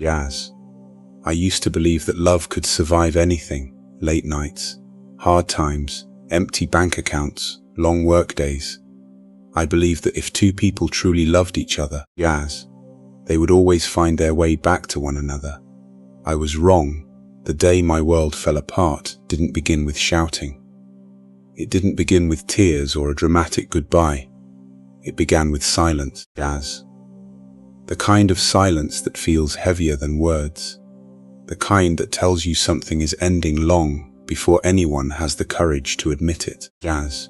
Jazz. I used to believe that love could survive anything. Late nights, hard times, empty bank accounts, long work days. I believed that if two people truly loved each other, Jazz, they would always find their way back to one another. I was wrong. The day my world fell apart didn't begin with shouting. It didn't begin with tears or a dramatic goodbye. It began with silence, Jazz. The kind of silence that feels heavier than words. The kind that tells you something is ending long before anyone has the courage to admit it, Jazz.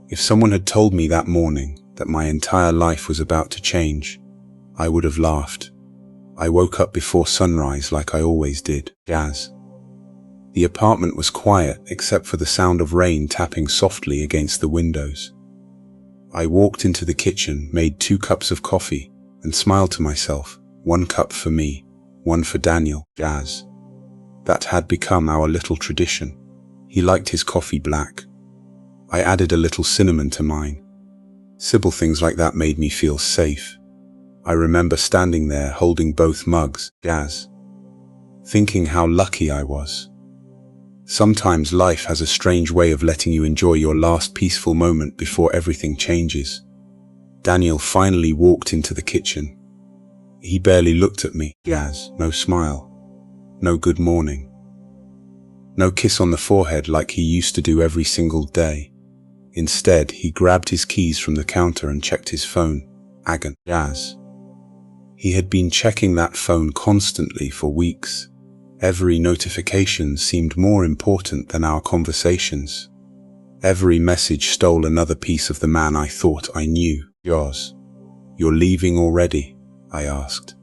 If someone had told me that morning that my entire life was about to change, I would have laughed. I woke up before sunrise like I always did, Jazz. The apartment was quiet except for the sound of rain tapping softly against the windows. I walked into the kitchen, made 2 cups of coffee, and smiled to myself. 1 cup for me, 1 for Daniel, Jazz. That had become our little tradition. He liked his coffee black. I added a little cinnamon to mine. Simple things like that made me feel safe. I remember standing there holding both mugs, Jazz, thinking how lucky I was. Sometimes life has a strange way of letting you enjoy your last peaceful moment before everything changes. Daniel finally walked into the kitchen. He barely looked at me, Jazz. No smile, no good morning, no kiss on the forehead like he used to do every single day. Instead, he grabbed his keys from the counter and checked his phone. Agon, Jazz. He had been checking that phone constantly for weeks. Every notification seemed more important than our conversations. Every message stole another piece of the man I thought I knew. Yours. You're leaving already? I asked.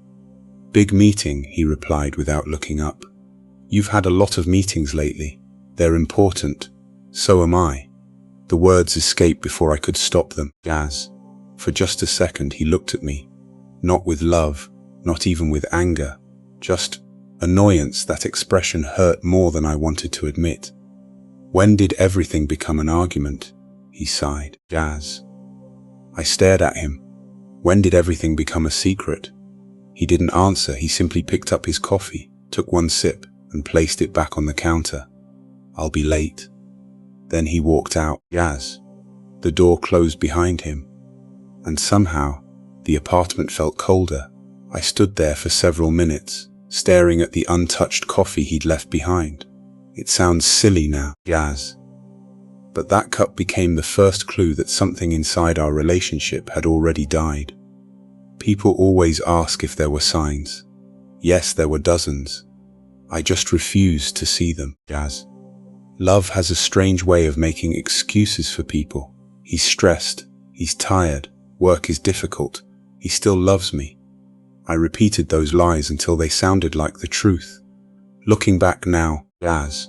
Big meeting, he replied without looking up. You've had a lot of meetings lately. They're important. So am I. The words escaped before I could stop them. Jazz. For just a second he looked at me. Not with love, not even with anger. Just annoyance. That expression hurt more than I wanted to admit. When did everything become an argument? He sighed. Jazz. I stared at him. When did everything become a secret? He didn't answer. He simply picked up his coffee, took 1 sip, and placed it back on the counter. I'll be late. Then he walked out. Jazz. The door closed behind him. And somehow, the apartment felt colder. I stood there for several minutes, staring at the untouched coffee he'd left behind. It sounds silly now, Jazz. But that cup became the first clue that something inside our relationship had already died. People always ask if there were signs. Yes, there were dozens. I just refused to see them, Jazz. Love has a strange way of making excuses for people. He's stressed, he's tired, work is difficult, he still loves me. I repeated those lies until they sounded like the truth. Looking back now, Jazz,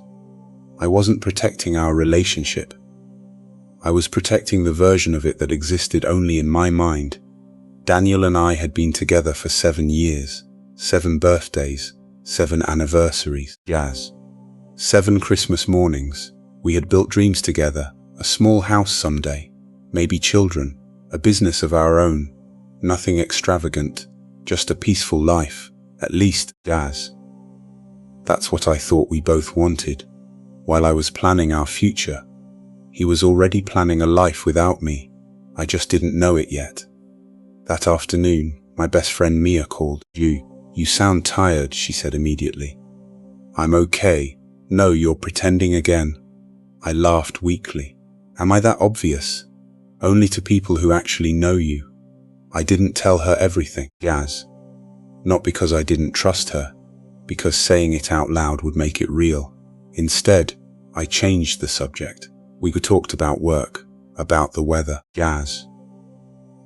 I wasn't protecting our relationship. I was protecting the version of it that existed only in my mind. Daniel and I had been together for 7 years, 7 birthdays, 7 anniversaries, Jazz. 7 Christmas mornings. We had built dreams together, a small house someday, maybe children, a business of our own. Nothing extravagant, just a peaceful life, at least, Jazz. That's what I thought we both wanted. While I was planning our future, he was already planning a life without me. I just didn't know it yet. That afternoon, my best friend Mia called. You sound tired, she said immediately. I'm okay. No, you're pretending again. I laughed weakly. Am I that obvious? Only to people who actually know you. I didn't tell her everything, Jazz. Not because I didn't trust her, because saying it out loud would make it real. Instead, I changed the subject. We talked about work, about the weather, Jazz.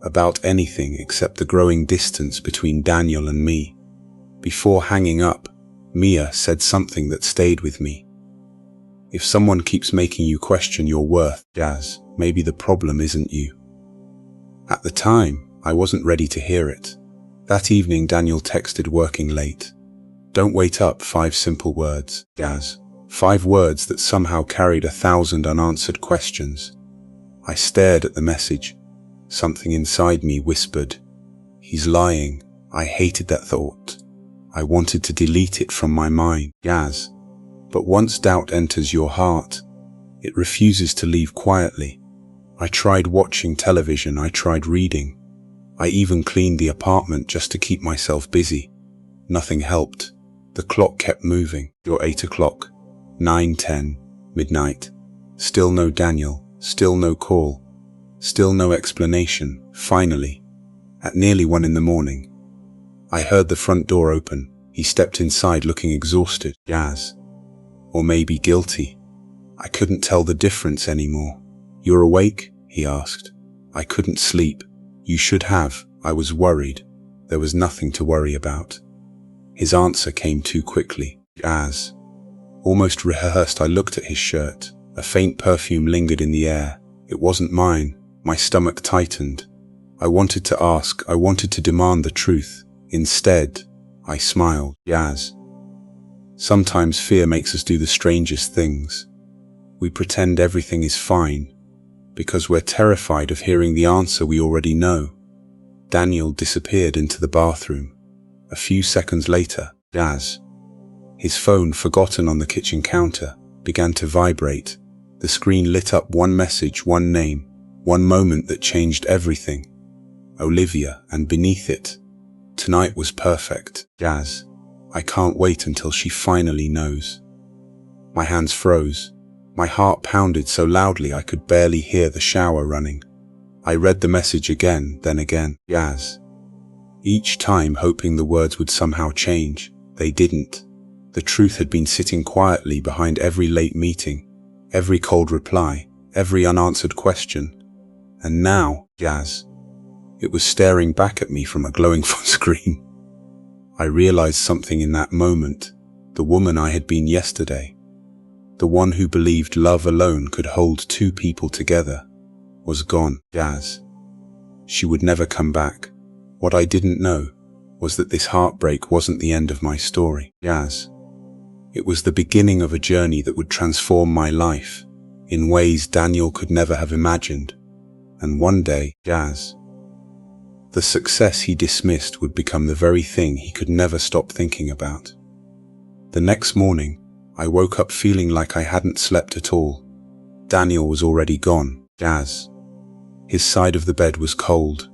About anything except the growing distance between Daniel and me. Before hanging up, Mia said something that stayed with me. If someone keeps making you question your worth, Jazz, maybe the problem isn't you. At the time, I wasn't ready to hear it. That evening, Daniel texted working late. Don't wait up, 5 simple words, Jazz. 5 words that somehow carried 1,000 unanswered questions. I stared at the message. Something inside me whispered, he's lying. I hated that thought. I wanted to delete it from my mind, Gaz. But once doubt enters your heart, it refuses to leave quietly. I tried watching television, I tried reading. I even cleaned the apartment just to keep myself busy. Nothing helped. The clock kept moving. Your 8 o'clock, 9:10, midnight. Still no Daniel, still no call, still no explanation. Finally, at nearly 1 in the morning, I heard the front door open. He stepped inside looking exhausted, Gaz. Or maybe guilty. I couldn't tell the difference anymore. "You're awake?" he asked. I couldn't sleep. "You should have." I was worried. There was nothing to worry about. His answer came too quickly. Gaz. Almost rehearsed, I looked at his shirt. A faint perfume lingered in the air. It wasn't mine. My stomach tightened. I wanted to ask, I wanted to demand the truth. Instead, I smiled. Gaz. Sometimes fear makes us do the strangest things. We pretend everything is fine because we're terrified of hearing the answer we already know. Daniel disappeared into the bathroom. A few seconds later, Gaz, his phone forgotten on the kitchen counter, began to vibrate. The screen lit up one message, one name, one moment that changed everything. Olivia, and beneath it, "Tonight was perfect, Gaz. I can't wait until she finally knows." My hands froze. My heart pounded so loudly I could barely hear the shower running. I read the message again, then again. Gaz. Each time hoping the words would somehow change. They didn't. The truth had been sitting quietly behind every late meeting, every cold reply, every unanswered question. And now, Gaz, it was staring back at me from a glowing phone screen. I realized something in that moment. The woman I had been yesterday, the one who believed love alone could hold two people together, was gone. Gaz. She would never come back. What I didn't know was that this heartbreak wasn't the end of my story. Gaz. It was the beginning of a journey that would transform my life in ways Daniel could never have imagined. And one day, Gaz, the success he dismissed would become the very thing he could never stop thinking about. The next morning, I woke up feeling like I hadn't slept at all. Daniel was already gone. Gaz. His side of the bed was cold,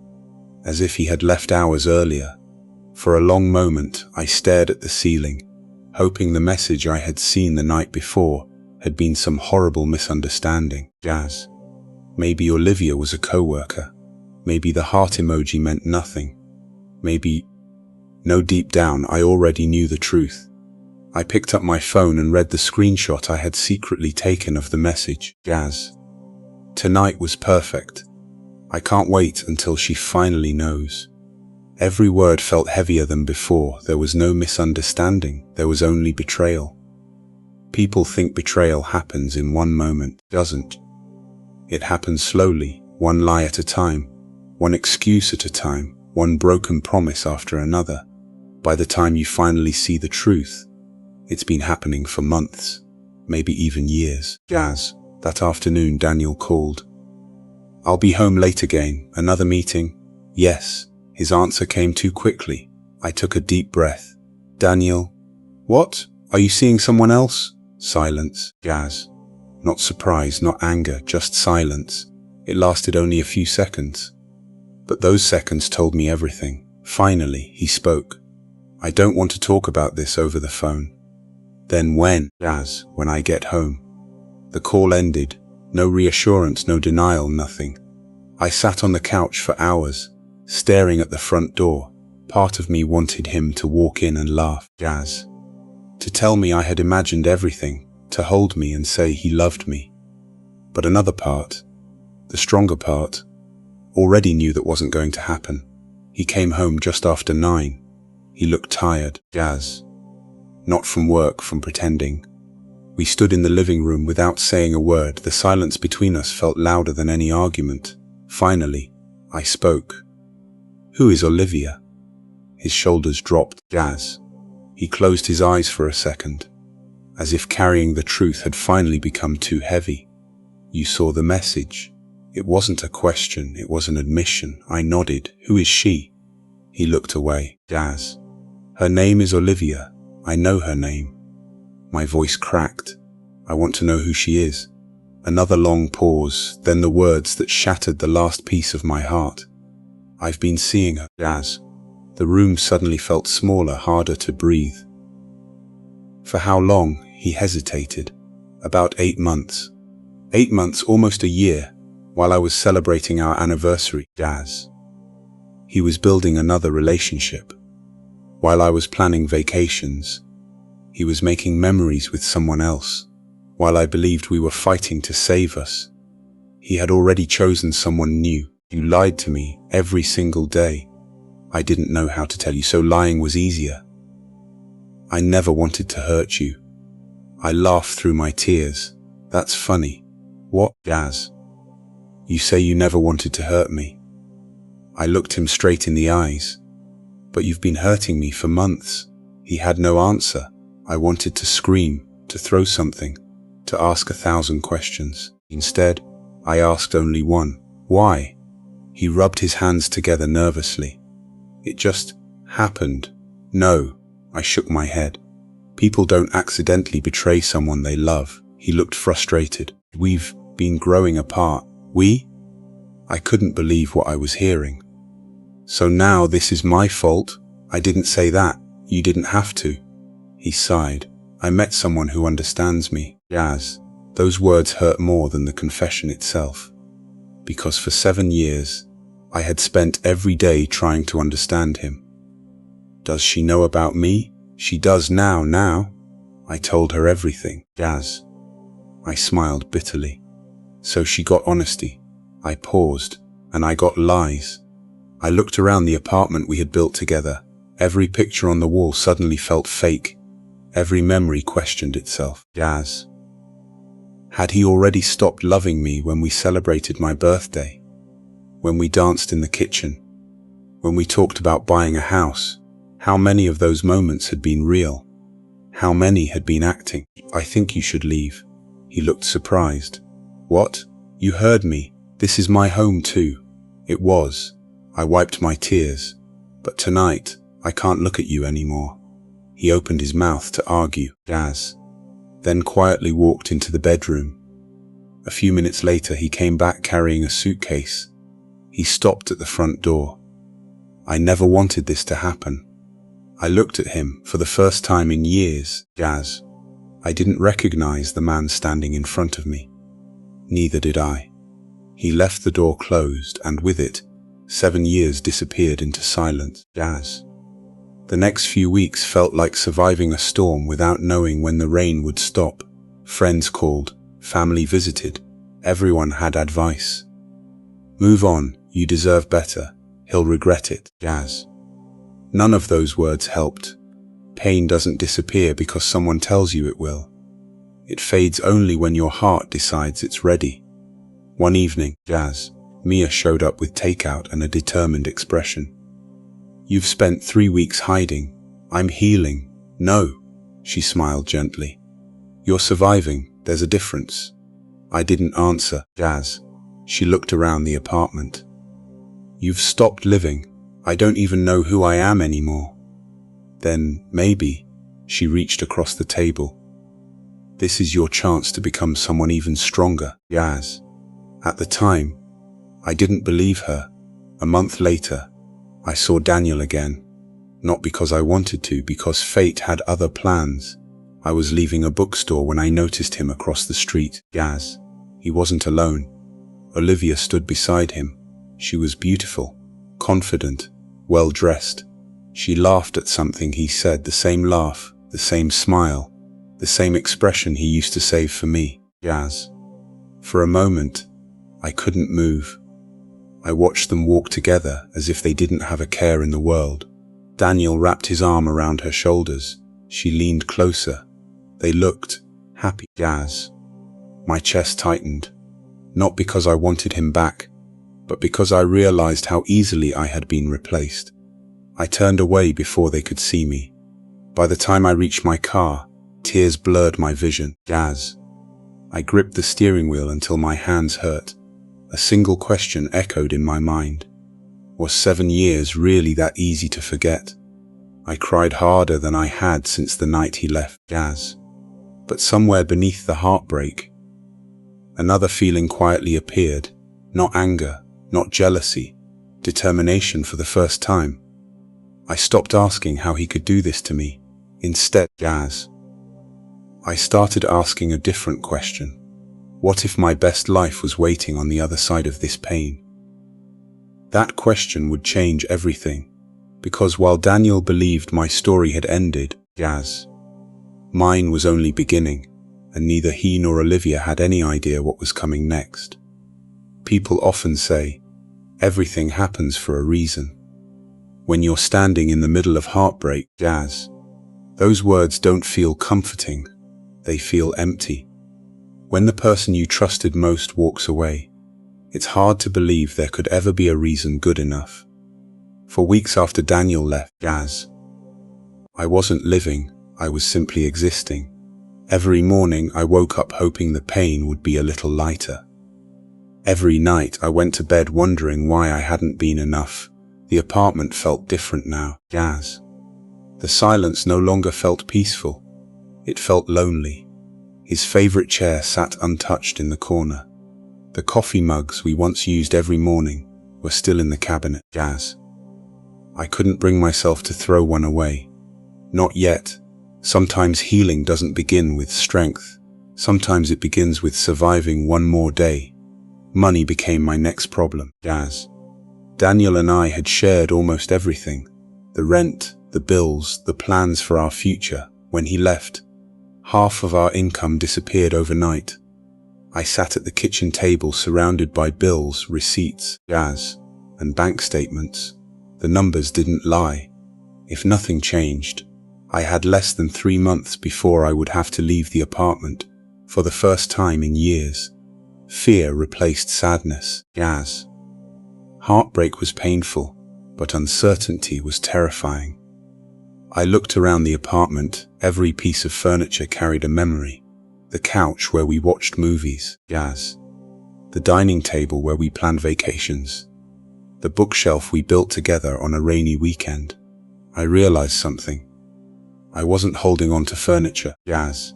as if he had left hours earlier. For a long moment, I stared at the ceiling, hoping the message I had seen the night before had been some horrible misunderstanding. Gaz. Maybe Olivia was a co-worker. Maybe the heart emoji meant nothing. Maybe... No, deep down, I already knew the truth. I picked up my phone and read the screenshot I had secretly taken of the message. Gaz. Tonight was perfect. I can't wait until she finally knows. Every word felt heavier than before. There was no misunderstanding. There was only betrayal. People think betrayal happens in one moment. It doesn't. It happens slowly, one lie at a time, one excuse at a time, one broken promise after another. By the time you finally see the truth, it's been happening for months, maybe even years. Gaz. That afternoon, Daniel called. "I'll be home late again. Another meeting?" "Yes." His answer came too quickly. I took a deep breath. "Daniel." "What? Are you seeing someone else?" Silence. Gaz. Not surprise, not anger, just silence. It lasted only a few seconds. But those seconds told me everything. Finally, he spoke. "I don't want to talk about this over the phone." "Then when?" Gaz. "When I get home." The call ended. No reassurance, no denial, nothing. I sat on the couch for hours, staring at the front door. Part of me wanted him to walk in and laugh. Gaz. To tell me I had imagined everything, to hold me and say he loved me. But another part, the stronger part, already knew that wasn't going to happen. He came home just after 9. He looked tired. Gaz. Not from work, from pretending. We stood in the living room without saying a word. The silence between us felt louder than any argument. Finally, I spoke. "Who is Olivia?" His shoulders dropped. Gaz. He closed his eyes for a second, as if carrying the truth had finally become too heavy. "You saw the message." It wasn't a question, it was an admission. I nodded. "Who is she?" He looked away. Gaz. Her name is Olivia. I know her name. My voice cracked. I want to know who she is. Another long pause, then the words that shattered the last piece of my heart. I've been seeing her, Jazz. The room suddenly felt smaller, harder to breathe. For how long? He hesitated. About 8 months. 8 months, almost a year, while I was celebrating our anniversary, Jazz. He was building another relationship. While I was planning vacations, he was making memories with someone else. While I believed we were fighting to save us, he had already chosen someone new. You lied to me every single day. I didn't know how to tell you, so lying was easier. I never wanted to hurt you. I laughed through my tears. That's funny. What, Jazz? You say you never wanted to hurt me. I looked him straight in the eyes. But you've been hurting me for months. He had no answer. I wanted to scream, to throw something, to ask 1,000 questions. Instead, I asked only one. Why? He rubbed his hands together nervously. It just happened. No, I shook my head. People don't accidentally betray someone they love. He looked frustrated. We've been growing apart. We? I couldn't believe what I was hearing. So now this is my fault? I didn't say that. You didn't have to. He sighed. I met someone who understands me. Jazz. Those words hurt more than the confession itself. Because for 7 years, I had spent every day trying to understand him. Does she know about me? She does now. I told her everything. Jazz. I smiled bitterly. So she got honesty. I paused, and I got lies. I looked around the apartment we had built together. Every picture on the wall suddenly felt fake. Every memory questioned itself. Jazz. Had he already stopped loving me when we celebrated my birthday? When we danced in the kitchen? When we talked about buying a house? How many of those moments had been real? How many had been acting? I think you should leave. He looked surprised. What? You heard me. This is my home too. It was. I wiped my tears. But tonight, I can't look at you anymore. He opened his mouth to argue. Jazz. Then quietly walked into the bedroom. A few minutes later, he came back carrying a suitcase. He stopped at the front door. I never wanted this to happen. I looked at him for the first time in years. Jazz. I didn't recognize the man standing in front of me. Neither did I. He left the door closed, and with it, 7 years disappeared into silence. Jazz. The next few weeks felt like surviving a storm without knowing when the rain would stop. Friends called, family visited, everyone had advice. Move on, you deserve better, he'll regret it. Jazz. None of those words helped. Pain doesn't disappear because someone tells you it will. It fades only when your heart decides it's ready. One evening, Jazz, Mia showed up with takeout and a determined expression. You've spent 3 weeks hiding. I'm healing. No, she smiled gently. You're surviving. There's a difference. I didn't answer. Jazz. She looked around the apartment. You've stopped living. I don't even know who I am anymore. Then, maybe, she reached across the table. This is your chance to become someone even stronger. Jazz. At the time, I didn't believe her. A month later, I saw Daniel again. Not because I wanted to, because fate had other plans. I was leaving a bookstore when I noticed him across the street. Jazz. He wasn't alone. Olivia stood beside him. She was beautiful, confident, well-dressed. She laughed at something he said, the same laugh, the same smile, the same expression he used to save for me. Jazz. For a moment, I couldn't move. I watched them walk together as if they didn't have a care in the world. Daniel wrapped his arm around her shoulders. She leaned closer. They looked happy. Jazz. My chest tightened, not because I wanted him back, but because I realized how easily I had been replaced. I turned away before they could see me. By the time I reached my car, tears blurred my vision. Jazz. I gripped the steering wheel until my hands hurt. A single question echoed in my mind. Was 7 years really that easy to forget? I cried harder than I had since the night he left, Jazz. But somewhere beneath the heartbreak, another feeling quietly appeared. Not anger, not jealousy, determination for the first time. I stopped asking how he could do this to me. Instead, Jazz, I started asking a different question. What if my best life was waiting on the other side of this pain? That question would change everything, because while Daniel believed my story had ended, Jazz, mine was only beginning, and neither he nor Olivia had any idea what was coming next. People often say, everything happens for a reason. When you're standing in the middle of heartbreak, Jazz, those words don't feel comforting, they feel empty. When the person you trusted most walks away, it's hard to believe there could ever be a reason good enough. For weeks after Daniel left, Jazz, I wasn't living, I was simply existing. Every morning I woke up hoping the pain would be a little lighter. Every night I went to bed wondering why I hadn't been enough. The apartment felt different now, Jazz. The silence no longer felt peaceful. It felt lonely. His favorite chair sat untouched in the corner. The coffee mugs we once used every morning were still in the cabinet, Jazz. I couldn't bring myself to throw one away. Not yet. Sometimes healing doesn't begin with strength. Sometimes it begins with surviving one more day. Money became my next problem, Jazz. Daniel and I had shared almost everything. The rent, the bills, the plans for our future. When he left, half of our income disappeared overnight. I sat at the kitchen table surrounded by bills, receipts, Jazz, and bank statements. The numbers didn't lie. If nothing changed, I had less than 3 months before I would have to leave the apartment. For the first time in years, fear replaced sadness, Jazz. Heartbreak was painful, but uncertainty was terrifying. I looked around the apartment. Every piece of furniture carried a memory. The couch where we watched movies, Jazz. The dining table where we planned vacations. The bookshelf we built together on a rainy weekend. I realized something. I wasn't holding on to furniture, Jazz.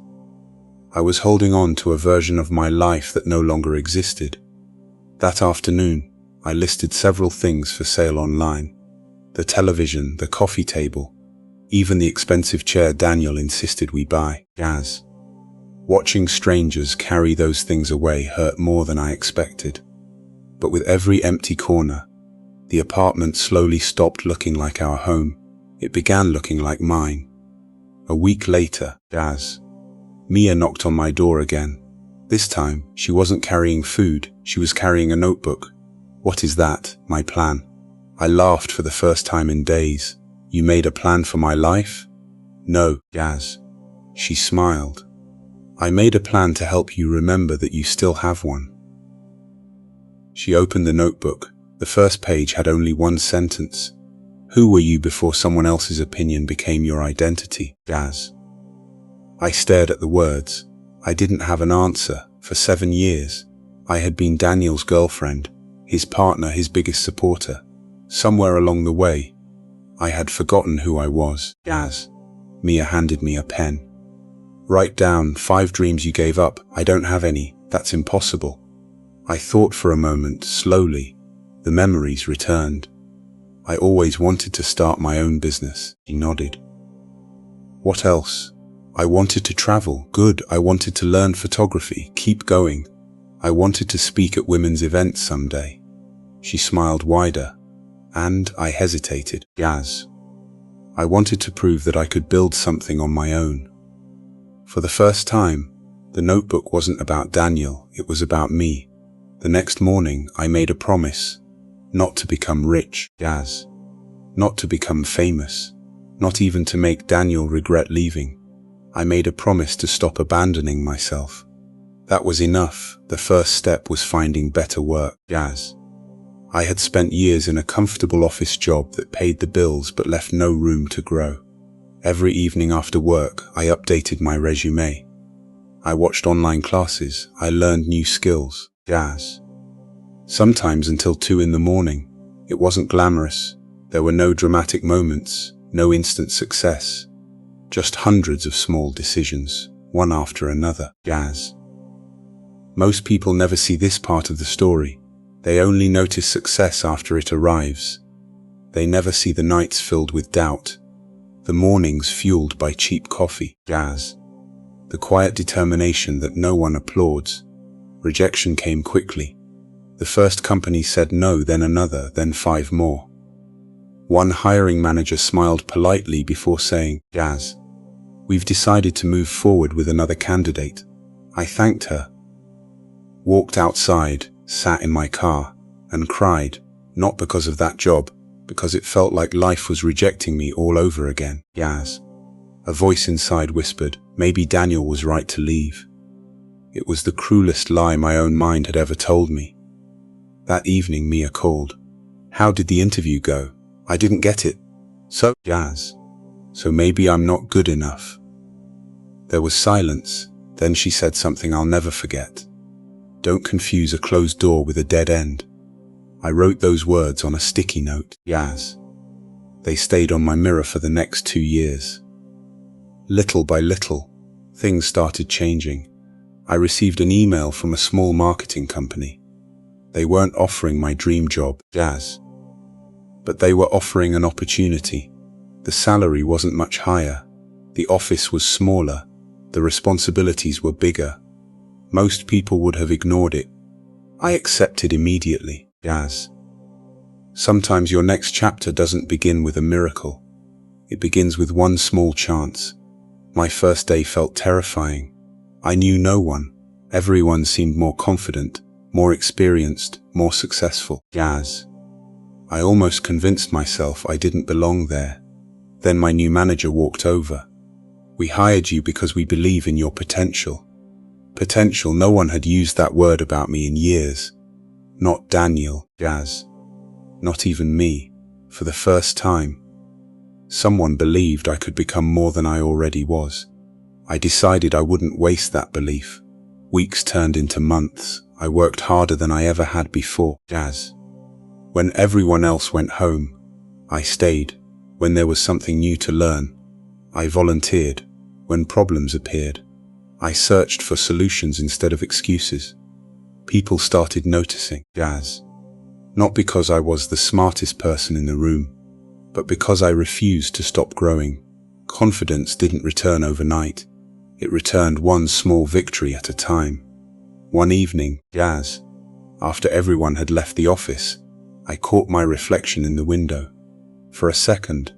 I was holding on to a version of my life that no longer existed. That afternoon, I listed several things for sale online. The television, the coffee table, even the expensive chair Daniel insisted we buy, Jazz. Watching strangers carry those things away hurt more than I expected. But with every empty corner, the apartment slowly stopped looking like our home. It began looking like mine. A week later, Jazz, Mia knocked on my door again. This time, she wasn't carrying food, she was carrying a notebook. What is that? My plan. I laughed for the first time in days. You made a plan for my life? No, Jazz. She smiled. I made a plan to help you remember that you still have one. She opened the notebook. The first page had only one sentence. Who were you before someone else's opinion became your identity, Jazz? I stared at the words. I didn't have an answer. For 7 years, I had been Daniel's girlfriend, his partner, his biggest supporter. Somewhere along the way, I had forgotten who I was. Jazz. Mia handed me a pen. Write down 5 dreams you gave up. I don't have any. That's impossible. I thought for a moment, slowly. The memories returned. I always wanted to start my own business. He nodded. What else? I wanted to travel. Good. I wanted to learn photography. Keep going. I wanted to speak at women's events someday. She smiled wider, and I hesitated. Jazz. I wanted to prove that I could build something on my own. For the first time, the notebook wasn't about Daniel, it was about me. The next morning, I made a promise. Not to become rich, Jazz. Not to become famous. Not even to make Daniel regret leaving. I made a promise to stop abandoning myself. That was enough. The first step was finding better work, Jazz. I had spent years in a comfortable office job that paid the bills but left no room to grow. Every evening after work, I updated my resume. I watched online classes. I learned new skills, Jazz. Sometimes until 2 in the morning. It wasn't glamorous. There were no dramatic moments, No instant success. Just hundreds of small decisions, one after another. Jazz. Most people never see this part of the story. They only notice success after it arrives. They never see the nights filled with doubt, the mornings fueled by cheap coffee. Jazz. The quiet determination that no one applauds. Rejection came quickly. The first company said no, then another, then 5 more. One hiring manager smiled politely before saying, "Jazz, we've decided to move forward with another candidate." I thanked her, walked outside, sat in my car, and cried, not because of that job, because it felt like life was rejecting me all over again. Jazz. A voice inside whispered, maybe Daniel was right to leave. It was the cruelest lie my own mind had ever told me. That evening, Mia called. "How did the interview go?" "I didn't get it." "So, Jazz, so maybe I'm not good enough." There was silence. Then she said something I'll never forget. "Don't confuse a closed door with a dead end." I wrote those words on a sticky note. Jazz. They stayed on my mirror for the next 2 years. Little by little, things started changing. I received an email from a small marketing company. They weren't offering my dream job, Jazz, but they were offering an opportunity. The salary wasn't much higher. The office was smaller. The responsibilities were bigger. Most people would have ignored it. I accepted immediately, Jazz. Sometimes your next chapter doesn't begin with a miracle. It begins with one small chance. My first day felt terrifying. I knew no one. Everyone seemed more confident, more experienced, more successful. Jazz. I almost convinced myself I didn't belong there. Then my new manager walked over. "We hired you because we believe in your potential." Potential, no one had used that word about me in years. Not Daniel, Jazz. Not even me. For the first time, someone believed I could become more than I already was. I decided I wouldn't waste that belief. Weeks turned into months. I worked harder than I ever had before, Jazz. When everyone else went home, I stayed. When there was something new to learn, I volunteered. When problems appeared, I searched for solutions instead of excuses. People started noticing, Jazz. Not because I was the smartest person in the room, but because I refused to stop growing. Confidence didn't return overnight. It returned one small victory at a time. One evening, Jazz, after everyone had left the office, I caught my reflection in the window. For a second,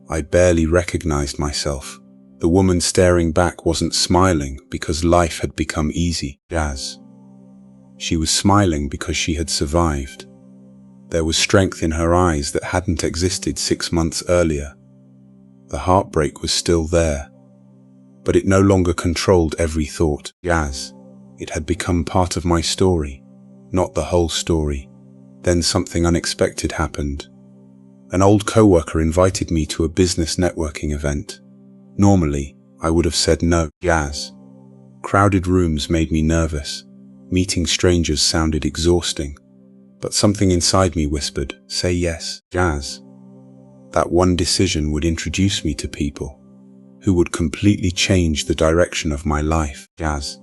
I barely recognized myself. The woman staring back wasn't smiling because life had become easy, Jazz. She was smiling because she had survived. There was strength in her eyes that hadn't existed 6 months earlier. The heartbreak was still there, but it no longer controlled every thought, Jazz. It had become part of my story, not the whole story. Then something unexpected happened. An old coworker invited me to a business networking event. Normally, I would have said no, Jazz. Crowded rooms made me nervous. Meeting strangers sounded exhausting. But something inside me whispered, say yes, Jazz. That one decision would introduce me to people who would completely change the direction of my life, Jazz.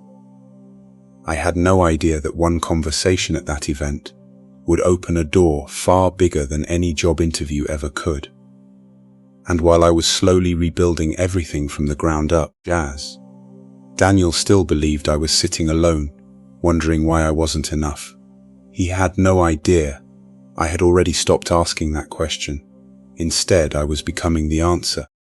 I had no idea that one conversation at that event would open a door far bigger than any job interview ever could. And while I was slowly rebuilding everything from the ground up, Jazz, Daniel still believed I was sitting alone, wondering why I wasn't enough. He had no idea I had already stopped asking that question. Instead, I was becoming the answer.